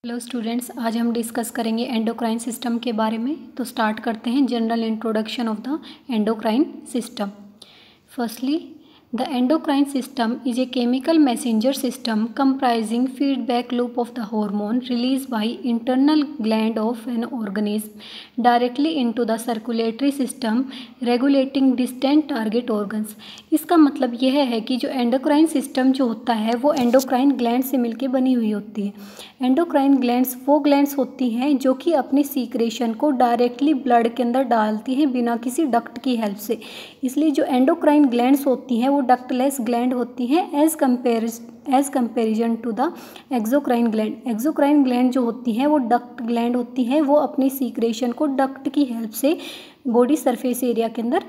Hello students, आज हम discuss करेंगे एंडोक्राइन सिस्टम के बारे में। तो स्टार्ट करते हैं general introduction of the endocrine system. Firstly, the endocrine system is a chemical messenger system comprising feedback loop of the hormone released by internal gland of an organism directly into the circulatory system regulating distant target organs। इसका मतलब यह है कि जो endocrine system जो होता है वो एंडोक्राइन ग्लैंड से मिलकर बनी हुई होती है। एंडोक्राइन ग्लैंड्स वो ग्लैंड्स होती हैं जो कि अपनी सीक्रेशन को डायरेक्टली ब्लड के अंदर डालती हैं बिना किसी डक्ट की हेल्प से। इसलिए जो एंडोक्राइन ग्लैंड्स होती हैं वो डक्टलेस ग्लैंड होती हैं as comparison to the exocrine gland. Exocrine gland जो होती हैं वो डक्ट ग्लैंड होती हैं, वो अपनी सीक्रेशन को डक्ट की हेल्प से बॉडी सरफेस एरिया के अंदर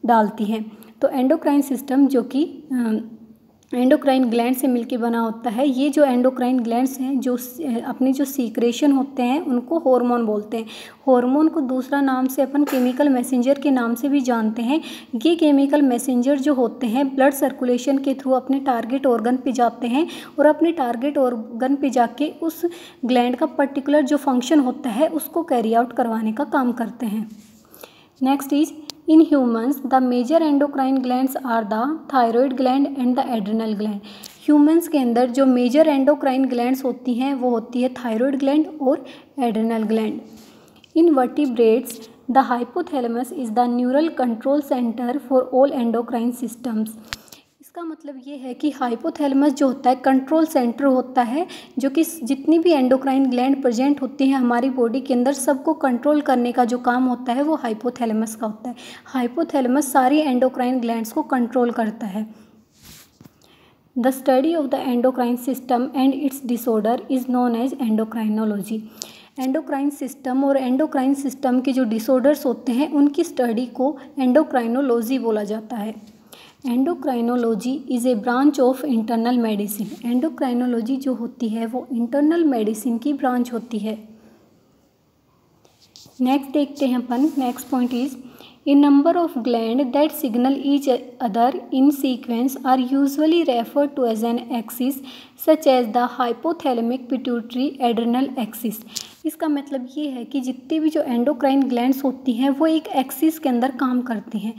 डालती हैं। तो एंडोक्राइन सिस्टम जो कि एंडोक्राइन ग्लैंड से मिलके बना होता है, ये जो एंडोक्राइन ग्लैंड्स हैं जो अपनी जो सीक्रेशन होते हैं उनको हार्मोन बोलते हैं। हार्मोन को दूसरा नाम से अपन केमिकल मैसेंजर के नाम से भी जानते हैं। ये केमिकल मैसेंजर जो होते हैं ब्लड सर्कुलेशन के थ्रू अपने टारगेट ऑर्गन पे जाते हैं और अपने टारगेट ऑर्गन पे जाके उस ग्लैंड का पर्टिकुलर जो फंक्शन होता है उसको कैरी आउट करवाने का काम करते हैं। Next is in humans the major endocrine glands are the thyroid gland and the adrenal gland। Humans के अंदर जो मेजर एंडोक्राइन ग्लैंड्स होती हैं वो होती है थायराइड ग्लैंड और adrenal gland. In vertebrates the hypothalamus is the neural control centre for all endocrine systems. इसका मतलब ये है कि हाइपोथैलेमस जो होता है कंट्रोल सेंटर होता है, जो कि जितनी भी एंडोक्राइन ग्लैंड प्रेजेंट होती हैं हमारी बॉडी के अंदर सबको कंट्रोल करने का जो काम होता है वो हाइपोथैलेमस का होता है। हाइपोथैलेमस सारी एंडोक्राइन ग्लैंड्स को कंट्रोल करता है। The study of the endocrine system and its disorder is known as endocrinology. Endocrine system और एंडोक्राइन सिस्टम के जो डिसऑर्डर्स होते हैं उनकी स्टडी को एंडोक्राइनोलॉजी बोला जाता है। Endocrinology is a branch of internal medicine. Endocrinology जो होती है वो इंटरनल मेडिसिन की ब्रांच होती है। नेक्स्ट देखते हैं अपन, next point is a number of gland that signal each other in sequence are usually referred to as an axis such as the hypothalamic pituitary adrenal axis. इसका मतलब ये है कि जितनी भी जो एंडोक्राइन ग्लैंड्स होती हैं वो एक एक्सिस के अंदर काम करती हैं।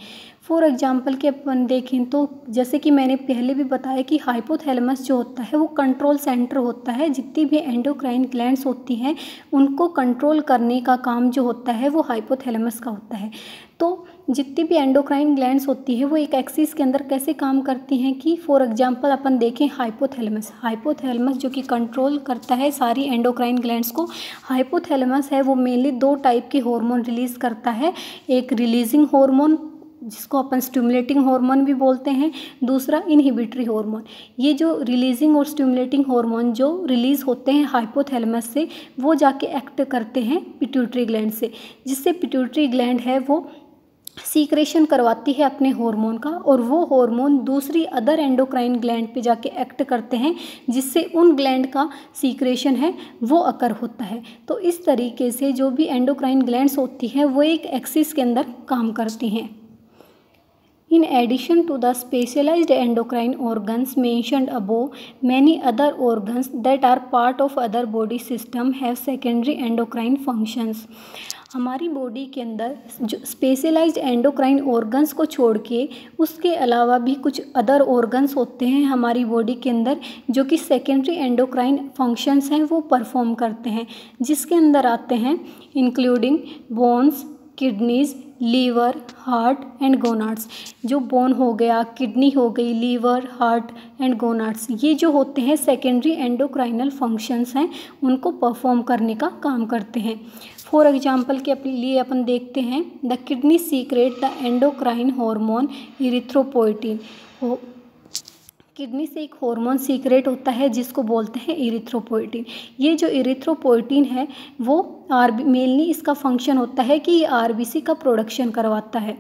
फॉर एग्जांपल के अपन देखें तो जैसे कि मैंने पहले भी बताया कि हाइपोथैलेमस जो होता है वो कंट्रोल सेंटर होता है। जितनी भी एंडोक्राइन ग्लैंड्स होती हैं उनको कंट्रोल करने का काम जो होता है वो हाइपोथैलेमस का होता है। तो जितनी भी एंडोक्राइन ग्लैंड्स होती है वो एक एक्सिस के अंदर कैसे काम करती हैं कि फॉर एग्जांपल अपन देखें हाइपोथैलेमस जो कि कंट्रोल करता है सारी एंडोक्राइन ग्लैंड्स को। हाइपोथैलेमस है वो मेनली दो टाइप के हार्मोन रिलीज़ करता है, एक रिलीजिंग हार्मोन जिसको अपन स्टिमुलेटिंग हार्मोन भी बोलते हैं, दूसरा इनहिबिटरी हार्मोन। ये जो रिलीजिंग और स्टिमुलेटिंग हार्मोन जो रिलीज़ होते हैं हाइपोथैलेमस से वो जाके एक्ट करते हैं पिट्यूटरी ग्लैंड से, जिससे पिट्यूटरी ग्लैंड है वो सीक्रेशन करवाती है अपने हार्मोन का और वो हार्मोन दूसरी अदर एंडोक्राइन ग्लैंड पे जाके एक्ट करते हैं जिससे उन ग्लैंड का सीक्रेशन है वो अकर होता है। तो इस तरीके से जो भी एंडोक्राइन ग्लैंड्स होती हैं वो एक एक्सिस के अंदर काम करती हैं। In addition to the specialized endocrine organs mentioned above, many other organs that are part of other body system have secondary endocrine functions। हमारी बॉडी के अंदर जो स्पेशलाइज्ड एंडोक्राइन ऑर्गन्स को छोड़ के उसके अलावा भी कुछ अदर ऑर्गन्स होते हैं हमारी बॉडी के अंदर जो कि सेकेंडरी एंडोक्राइन फंक्शंस हैं वो परफॉर्म करते हैं, जिसके अंदर आते हैं including bones, kidneys, liver, heart and gonads. जो बोन हो गया, किडनी हो गई, लीवर, हार्ट एंड गोनाड्स, ये जो होते हैं सेकेंडरी एंडोक्राइनल फंक्शंस हैं उनको परफॉर्म करने का काम करते हैं। फॉर एग्जांपल के लिए अपन देखते हैं the kidney secret the endocrine hormone erythropoietin. Kidney से एक हार्मोन सीक्रेट होता है जिसको बोलते हैं इरिथ्रोपोइटिन। ये जो इरिथ्रोपोइटिन है वो मेनली इसका फंक्शन होता है कि ये आरबीसी का प्रोडक्शन करवाता है।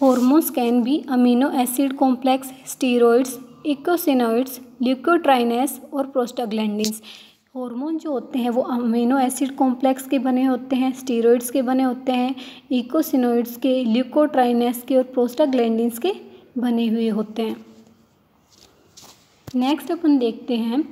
Hormones can be amino acid complex, steroids, eicosanoids, leukotrienes और प्रोस्टाग्लैंडिन्स। हार्मोन जो होते हैं वो अमीनो एसिड कॉम्प्लेक्स के बने होते हैं, स्टीरॉइड्स के बने होते हैं, इकोसिनॉइड्स के, ल्यूकोट्राइनेस के और प्रोस्टाग्लैंडिन्स के बने हुए होते हैं। नेक्स्ट अपन देखते हैं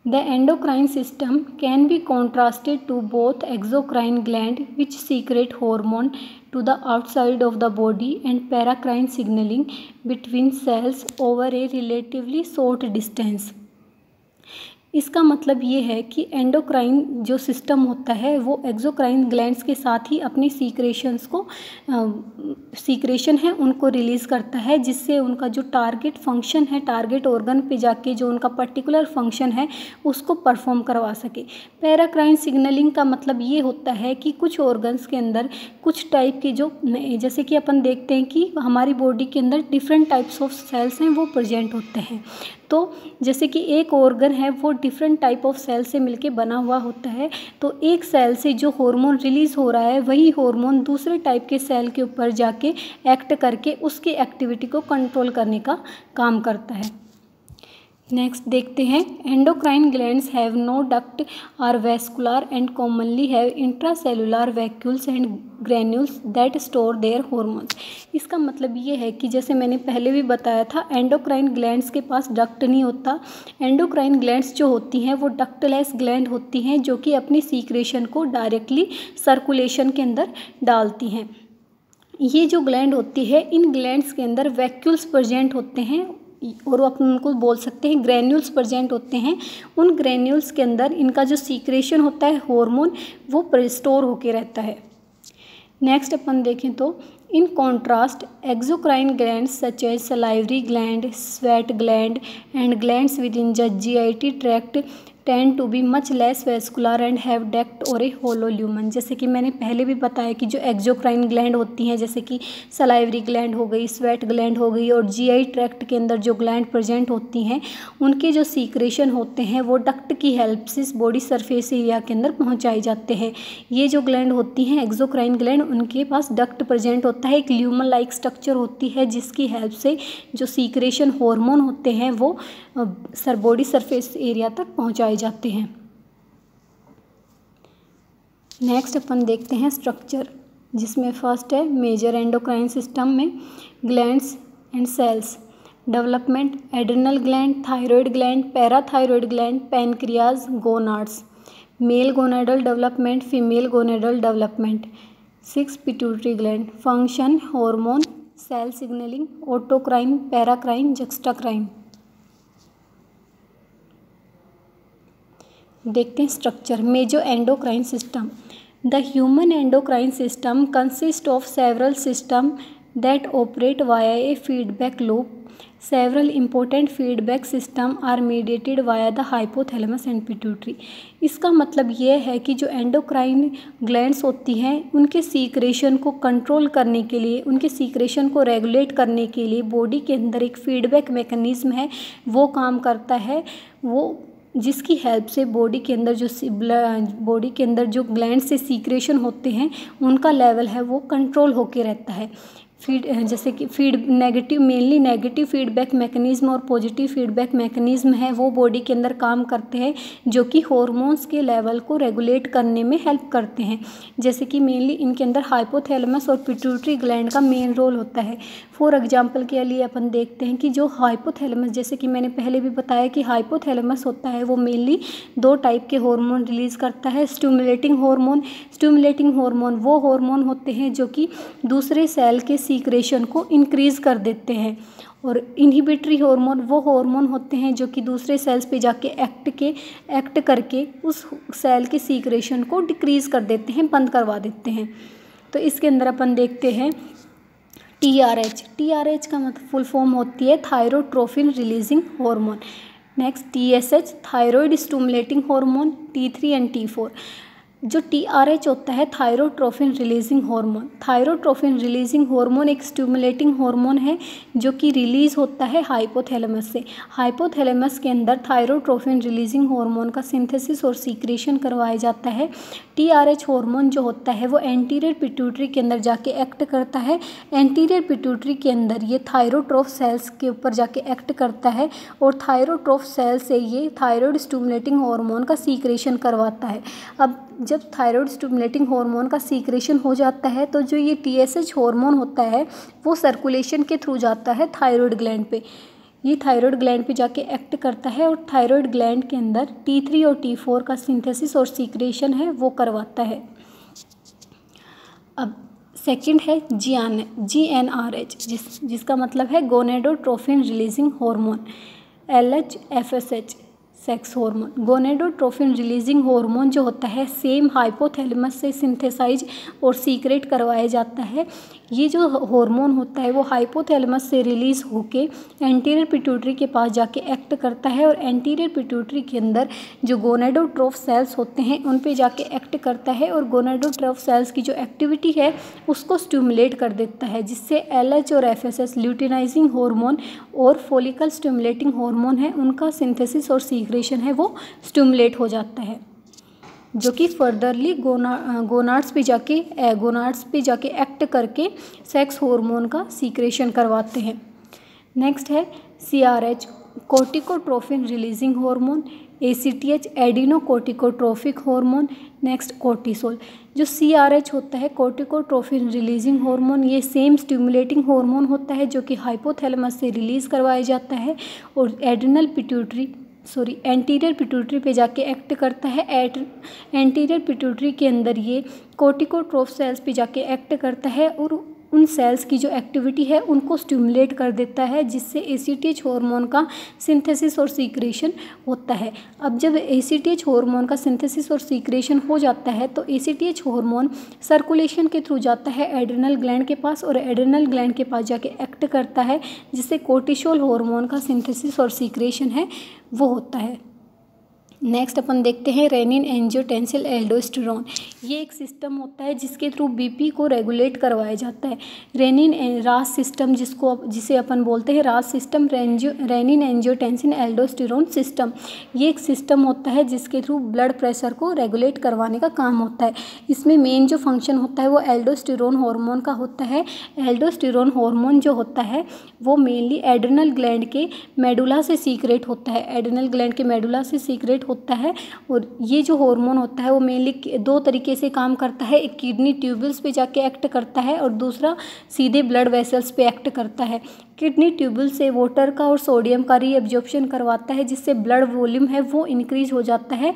The endocrine system can be contrasted to both exocrine gland which secrete hormone to the outside of the body and paracrine signaling between cells over a relatively short distance. इसका मतलब ये है कि एंडोक्राइन जो system होता है वो exocrine glands के साथ ही अपनी सीक्रेशंस को सीक्रेशन है उनको रिलीज़ करता है, जिससे उनका जो टारगेट फंक्शन है, टारगेट ऑर्गन पे जाके जो उनका पर्टिकुलर फंक्शन है उसको परफॉर्म करवा सके। पैराक्राइन सिग्नलिंग का मतलब ये होता है कि कुछ ऑर्गन्स के अंदर कुछ टाइप के जो, जैसे कि अपन देखते हैं कि हमारी बॉडी के अंदर डिफरेंट टाइप्स ऑफ सेल्स हैं वो प्रेजेंट होते हैं। तो जैसे कि एक ऑर्गन है वो डिफरेंट टाइप ऑफ सेल से मिलके बना हुआ होता है, तो एक सेल से जो हार्मोन रिलीज़ हो रहा है वही हार्मोन दूसरे टाइप के सेल के ऊपर जाके एक्ट करके उसकी एक्टिविटी को कंट्रोल करने का काम करता है। नेक्स्ट देखते हैं, endocrine glands have no duct are vascular and commonly have intracellular vacuoles and granules that store their hormones. इसका मतलब ये है कि जैसे मैंने पहले भी बताया था, एंडोक्राइन ग्लैंड्स के पास डक्ट नहीं होता। एंडोक्राइन ग्लैंड्स जो होती हैं वो डक्टलेस ग्लैंड होती हैं जो कि अपनी सीक्रेशन को डायरेक्टली सर्कुलेशन के अंदर डालती हैं। ये जो ग्लैंड होती है, इन ग्लैंड्स के अंदर वैक्यूल्स प्रेजेंट होते हैं और अपन उनको बोल सकते हैं ग्रैन्यूल्स प्रेजेंट होते हैं। उन ग्रैन्यूल्स के अंदर इनका जो सीक्रेशन होता है हार्मोन वो स्टोर होके रहता है। नेक्स्ट अपन देखें तो in contrast exocrine glands such as salivary gland, sweat gland and glands with in GIT tract tend to be much less vascular and have duct और ए होलो ल्यूमन। जैसे कि मैंने पहले भी बताया कि जो एक्सोक्राइन ग्लैंड होती हैं, जैसे कि सलाइवरी ग्लैंड हो गई, स्वेट ग्लैंड हो गई और GI ट्रैक्ट के अंदर जो ग्लैंड प्रेजेंट होती हैं, उनके जो सीक्रेशन होते हैं वो डक्ट की हेल्प से बॉडी सरफेस एरिया के अंदर पहुंचाए जाते हैं। ये जो ग्लैंड होती हैं एक्सोक्राइन ग्लैंड, उनके पास डक्ट प्रेजेंट होता है, एक ल्यूमन लाइक स्ट्रक्चर होती है जिसकी हेल्प से जो सीक्रेशन हार्मोन होते हैं वो बॉडी सरफेस एरिया तक पहुंचाए जाते हैं। नेक्स्ट अपन देखते हैं स्ट्रक्चर, जिसमें फर्स्ट है मेजर एंडोक्राइन सिस्टम में glands and cells development, adrenal gland, thyroid gland, parathyroid gland, pancreas, gonads, male gonadal development, female gonadal development, 6 pituitary gland, function, hormone, cell signalling, autocrine, paracrine, juxtacrine. देखते हैं structure. Major endocrine system, the human endocrine system consist of several system that operate via a feedback loop. Several important feedback system are mediated via the hypothalamus and pituitary. इसका मतलब ये है कि जो endocrine glands होती हैं उनके secretion को कंट्रोल करने के लिए, उनके सीक्रेशन को रेगुलेट करने के लिए बॉडी के अंदर एक फीडबैक मैकेनिज्म है वो काम करता है, वो जिसकी हेल्प से बॉडी के अंदर जो ग्लैंड से सीक्रेशन होते हैं उनका लेवल है वो कंट्रोल होके रहता है। जैसे कि मेनली नेगेटिव फीडबैक मैकेनिज्म और पॉजिटिव फीडबैक मैकेनिज्म है वो बॉडी के अंदर काम करते हैं जो कि हॉर्मोन्स के लेवल को रेगुलेट करने में हेल्प करते हैं। जैसे कि मेनली इनके अंदर हाइपोथैलेमस और पिट्यूटरी ग्लैंड का मेन रोल होता है। फॉर एग्जांपल के लिए अपन देखते हैं कि जो हाइपोथैलेमस, जैसे कि मैंने पहले भी बताया कि हाइपोथैलेमस होता है वो मेनली 2 टाइप के हार्मोन रिलीज़ करता है। स्टिमुलेटिंग हार्मोन वो हार्मोन होते हैं जो कि दूसरे सेल के सीक्रेशन को इंक्रीज़ कर देते हैं, और इनहिबिटरी हार्मोन वो हार्मोन होते हैं जो कि दूसरे सेल्स पे जाके एक्ट करके उस सेल के सीक्रेशन को डिक्रीज़ कर देते हैं, बंद करवा देते हैं। तो इसके अंदर अपन देखते हैं TRH का मतलब फुल फॉर्म होती है thyrotrophin releasing hormone. Next TSH thyroid stimulating hormone, T3 and T4। जो TRH होता है thyrotrophin releasing hormone. Thyrotrophin releasing hormone एक स्टिमुलेटिंग हार्मोन है जो कि रिलीज़ होता है हाइपोथैलेमस से। हाइपोथैलेमस के अंदर थायरोट्रोफिन रिलीजिंग हार्मोन का सिंथेसिस और सीक्रेशन करवाया जाता है। TRH हार्मोन जो होता है वो एंटीरियर पिट्यूटरी के अंदर जाके एक्ट करता है। एंटीरियर पिट्यूटरी के अंदर ये थायरोट्रोफ सेल्स के ऊपर जाके एक्ट करता है और थायरोट्रोफ सेल से ये थायराइड स्टिमुलेटिंग हार्मोन का सीक्रेशन करवाता है। अब जब थायराइड स्टिमुलेटिंग हार्मोन का सीक्रेशन हो जाता है तो जो ये TSH हार्मोन होता है वो सर्कुलेशन के थ्रू जाता है थायराइड ग्लैंड पे। ये थायराइड ग्लैंड पे जाके एक्ट करता है और थायराइड ग्लैंड के अंदर T3 और T4 का सिंथेसिस और सीक्रेशन है वो करवाता है। अब सेकंड है GnRH जिसका मतलब है gonadotrophin releasing hormone, LH-FSH sex hormone. Gonadotrophin releasing hormone जो होता है सेम हाइपोथैलेमस से सिंथेसाइज और सीक्रेट करवाया जाता है। ये जो हार्मोन होता है वो हाइपोथैलेमस से रिलीज़ होके एंटीरियर पिट्यूटरी के पास जाके एक्ट करता है और एंटीरियर पिट्यूटरी के अंदर जो गोनेडोट्रोफ सेल्स होते हैं उन पे जाके एक्ट करता है और गोनेडोट्रोफ सेल्स की जो एक्टिविटी है उसको स्टिमुलेट कर देता है, जिससे LH और FSH ल्यूटिनाइजिंग हार्मोन और फॉलिकल स्टिमुलेटिंग हार्मोन है उनका सिंथेसिस और सीक्रेशन है वो स्टिमुलेट हो जाता है, जो कि फर्दरली गोनाड्स पे जाके एक्ट करके सेक्स हार्मोन का सीक्रेशन करवाते हैं। नेक्स्ट है CRH corticotrophin releasing hormone, ACTH adrenocorticotrophic hormone. Next cortisol. जो CRH होता है कोर्टिकोट्रोफिन रिलीजिंग हार्मोन, ये सेम स्टिमुलेटिंग हार्मोन होता है जो कि हाइपोथैलेमस से रिलीज़ करवाया जाता है और एंटीरियर पिट्यूटरी पे जाके एक्ट करता है। एंटीरियर पिट्यूटरी के अंदर ये कोर्टिकोट्रोफ सेल्स पे जाके एक्ट करता है और उन सेल्स की जो एक्टिविटी है उनको स्टिमुलेट कर देता है, जिससे ACTH हार्मोन का सिंथेसिस और सीक्रेशन होता है। अब जब ACTH हार्मोन का सिंथेसिस और सीक्रेशन हो जाता है तो ACTH हार्मोन सर्कुलेशन के थ्रू जाता है एड्रिनल ग्लैंड के पास और एड्रिनल ग्लैंड के पास जाके एक्ट करता है, जिससे कोर्टिसोल हार्मोन का सिंथेसिस और सीक्रेशन है वो होता है। नेक्स्ट अपन देखते हैं रेनिन एंजियोटेंसिन एल्डोस्टेरोन। ये एक सिस्टम होता है जिसके थ्रू BP को रेगुलेट करवाया जाता है। रास सिस्टम जिसे अपन बोलते हैं रास system, renin angiotensin aldosterone system. ये एक सिस्टम होता है जिसके थ्रू ब्लड प्रेशर को रेगुलेट करवाने का काम होता है। इसमें मेन जो फंक्शन होता है वो एल्डोस्टेरोन हार्मोन का होता है। एल्डोस्टेरोन हार्मोन जो होता है वो मेनली एड्रिनल ग्लैंड के मेडुला से सीक्रेट होता है, एड्रिनल ग्लैंड के मेडुला से सीक्रेट होता है। और ये जो हार्मोन होता है वो मेनली दो तरीके से काम करता है, एक किडनी ट्यूबल्स पे जाके एक्ट करता है और दूसरा सीधे ब्लड वेसल्स पे एक्ट करता है। किडनी ट्यूबल से वाटर का और सोडियम का रीअब्जॉर्प्शन करवाता है, जिससे ब्लड वॉल्यूम है वो इंक्रीज हो जाता है।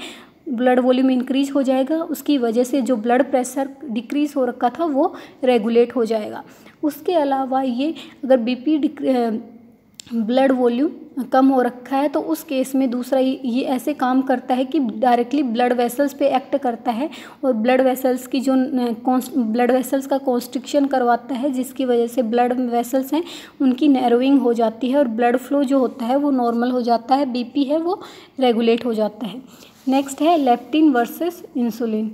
ब्लड वॉल्यूम इंक्रीज हो जाएगा, उसकी वजह से जो ब्लड प्रेशर डिक्रीज हो रखा था वो रेगुलेट हो जाएगा। उसके अलावा ये अगर BP ब्लड वॉल्यूम कम हो रखा है तो उस केस में दूसरा ये ऐसे काम करता है कि डायरेक्टली ब्लड वेसल्स पे एक्ट करता है और ब्लड वेसल्स का कॉन्स्ट्रिक्शन करवाता है, जिसकी वजह से ब्लड वेसल्स हैं उनकी नैरोइंग हो जाती है और ब्लड फ्लो जो होता है वो नॉर्मल हो जाता है, BP है वो रेगुलेट हो जाता है। नेक्स्ट है लेप्टिन वर्सेस इंसुलिन।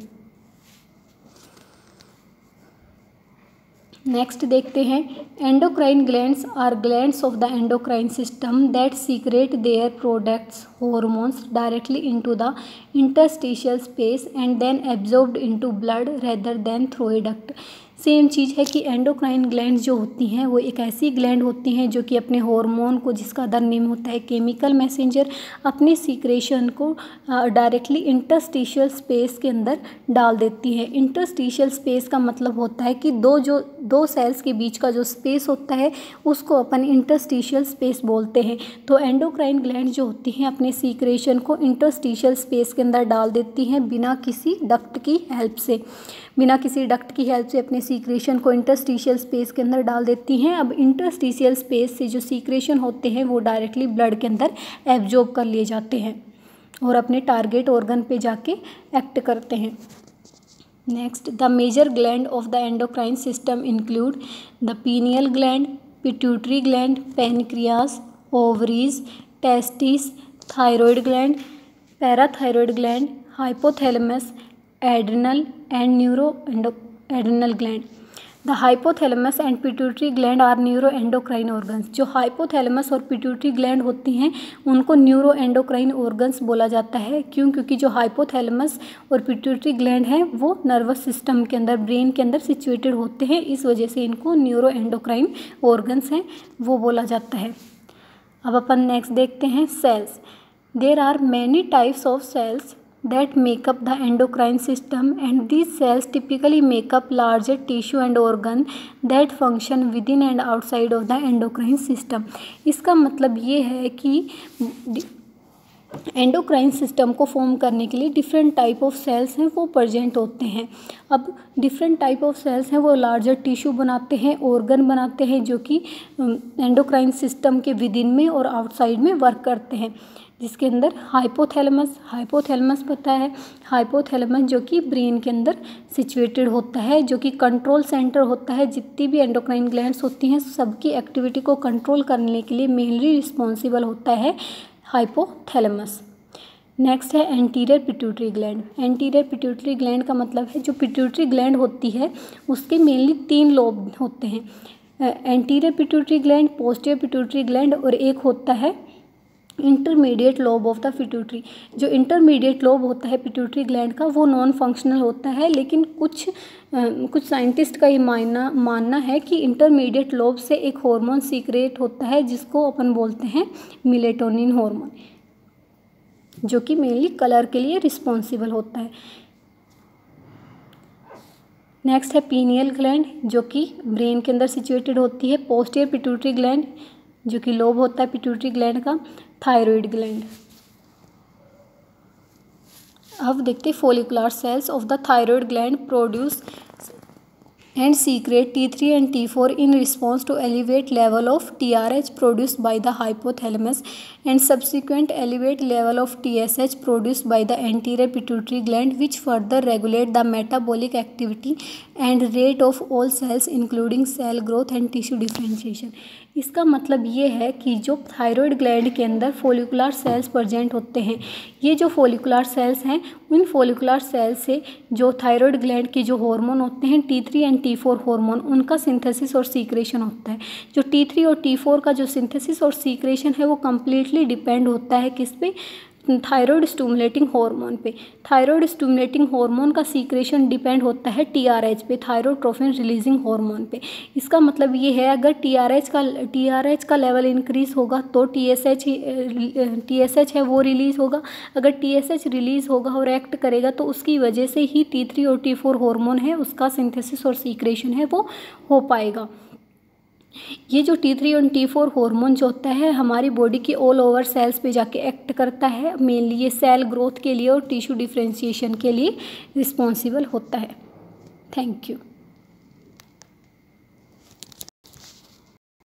नेक्स्ट देखते हैं endocrine glands are glands of the endocrine system that secrete their products hormones directly into the interstitial space and then absorbed into blood rather than through a duct। Same चीज़ है कि endocrine gland जो होती हैं वो एक ऐसी gland होती हैं जो कि अपने हार्मोन को, जिसका अदर नेम होता है केमिकल मैसेंजर, अपने सीक्रेशन को डायरेक्टली इंटरस्टिशियल स्पेस के अंदर डाल देती है। इंटरस्टिशियल स्पेस का मतलब होता है कि दो सेल्स के बीच का जो स्पेस होता है उसको अपन इंटरस्टिशियल स्पेस बोलते हैं। तो एंडोक्राइन ग्लैंड जो होती हैं अपने सीक्रेशन को इंटरस्टिशियल स्पेस के अंदर डाल देती हैं बिना किसी डक्ट की हेल्प से अपने सीक्रेशन को इंटरस्टिशियल स्पेस के अंदर डाल देती हैं। अब इंटरस्टिशियल स्पेस से जो सीक्रेशन होते हैं वो डायरेक्टली ब्लड के अंदर एब्जॉर्ब कर लिए जाते हैं और अपने टारगेट ऑर्गन पे जाके एक्ट करते हैं। Next, the major gland of the endocrine system include the pineal gland, pituitary gland, pancreas, ovaries, testis, thyroid gland, parathyroid gland, hypothalamus, adrenal and neuroendocrine gland. The hypothalamus and pituitary gland are neuroendocrine organs. जो hypothalamus और pituitary gland होती हैं उनको neuroendocrine organs बोला जाता है। क्यों? क्योंकि जो हाइपोथैलेमस और पिट्यूटरी ग्लैंड हैं वो नर्वस सिस्टम के अंदर, ब्रेन के अंदर सिचुएटेड होते हैं, इस वजह से इनको न्यूरोएंडोक्राइन ऑर्गन्स हैं वो बोला जाता है। अब अपन नेक्स्ट देखते हैं cells. There are many types of cells that make up the endocrine system, and these cells typically make up larger tissue and organ that function within and outside of the endocrine system। इसका मतलब ये है कि endocrine system को form करने के लिए different type of sales हैं वो प्रेजेंट होते हैं। अब डिफरेंट टाइप ऑफ सेल्स हैं वो लार्जर टिश्यू बनाते हैं, ऑर्गन बनाते हैं जो कि एंडोक्राइन सिस्टम के विदिन में और आउटसाइड में वर्क करते हैं, जिसके अंदर हाइपोथैलेमस पता है, हाइपोथैलेमस जो कि ब्रेन के अंदर सिचुएटेड होता है, जो कि कंट्रोल सेंटर होता है। जितनी भी एंडोक्राइन ग्लैंड्स होती हैं सबकी एक्टिविटी को कंट्रोल करने के लिए मेनली रिस्पॉन्सिबल होता है हाइपोथैलेमस। नेक्स्ट है anterior pituitary gland. Anterior pituitary gland का मतलब है जो पिट्यूटरी ग्लैंड होती है उसके मेनली 3 लोब होते हैं, anterior pituitary gland, posterior pituitary gland और एक होता है intermediate lobe of the pituitary. जो इंटरमीडिएट लोब होता है पिट्यूटरी ग्लैंड का वो नॉन फंक्शनल होता है, लेकिन कुछ साइंटिस्ट का ये मानना है कि इंटरमीडिएट लोब से एक हार्मोन सीक्रेट होता है जिसको अपन बोलते हैं मेलेटोनिन हार्मोन, जो कि मेनली कलर के लिए रिस्पॉन्सिबल होता है। नेक्स्ट है पीनियल ग्लैंड जो कि ब्रेन के अंदर सिचुएटेड होती है। पोस्टीरियर पिट्यूटरी ग्लैंड जो कि लोब होता है पिट्यूटरी ग्लैंड का। Thyroid gland. अब देखते हैं follicular cells of the thyroid gland produce and secrete T3 and T4 in response to elevate level of TRH produced by the hypothalamus and subsequent elevate level of TSH produced by the anterior pituitary gland, which further regulate the metabolic activity and rate of all cells including cell growth and tissue differentiation। इसका मतलब ये है कि जो thyroid gland के अंदर follicular cells present होते हैं, ये जो फॉलिकुलर सेल्स हैं उन फॉलिकुलर सेल्स से जो थायराइड ग्लैंड के जो हार्मोन होते हैं T3 एंड T4 हार्मोन, उनका सिंथेसिस और सीक्रेशन होता है। जो T3 और T4 का जो सिंथेसिस और सीक्रेशन है वो कम्प्लीटली डिपेंड होता है किस पे, थायराइड स्टिमुलेटिंग हार्मोन पे। थायराइड स्टिमुलेटिंग हार्मोन का सीक्रेशन डिपेंड होता है TRH पे, थायरोट्रोपिन रिलीजिंग हार्मोन पे। इसका मतलब ये है अगर TRH का लेवल इंक्रीज होगा तो TSH है वो रिलीज़ होगा। अगर TSH रिलीज़ होगा और एक्ट करेगा तो उसकी वजह से ही T3 और T4 हार्मोन है उसका सिंथेसिस और सीक्रेशन है वो हो पाएगा। ये जो T3 और T4 हार्मोन जो होता है हमारी बॉडी की ऑल ओवर सेल्स पे जाके एक्ट करता है, मेनली ये सेल ग्रोथ के लिए और टिश्यू डिफरेंशिएशन के लिए रिस्पॉन्सिबल होता है। Thank you.